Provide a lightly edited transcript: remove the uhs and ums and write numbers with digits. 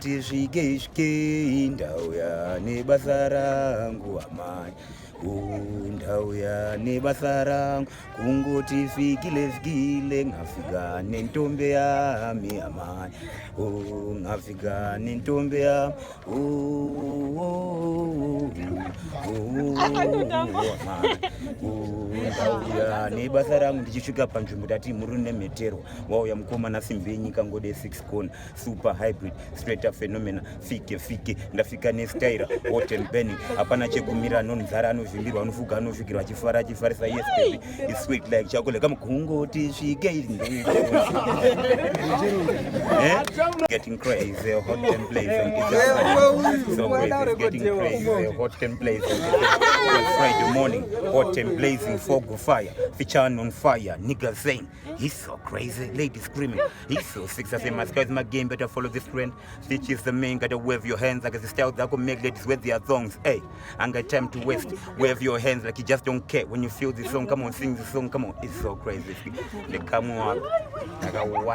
kungoti svike ndauya nebasa rangu amai ndauya nebasa rangu kungoti fikile ngafika nentombe yami amai ngafika nentombe yami ndauya nebasa rangu ndichisvika panzvimbo tati muri nemetero wauya mukomana simbi yenyika ngode 6 corner super hybrid straight up phenomena fike ndafika nestaira hot and burning hapana chekumira anonzara anovhimbirwa anofuga anofikirwa achifarisa yes baby it's sweet like chocolate kama kungoti svike getting crazy hot and blazing so crazy getting crazy hot and blazing Friday morning hot and blazing fog of fire fichan on fire nigga Zayn he's so crazy ladies screaming he's so sick I say my guys my game better follow this trend Stitch is the main gotta wave your hands like the style that could make ladies wear their thongs hey I ain't got time to waste wave your hands like you just don't care when you feel this song come on sing this song come on it's so crazy they come on like a one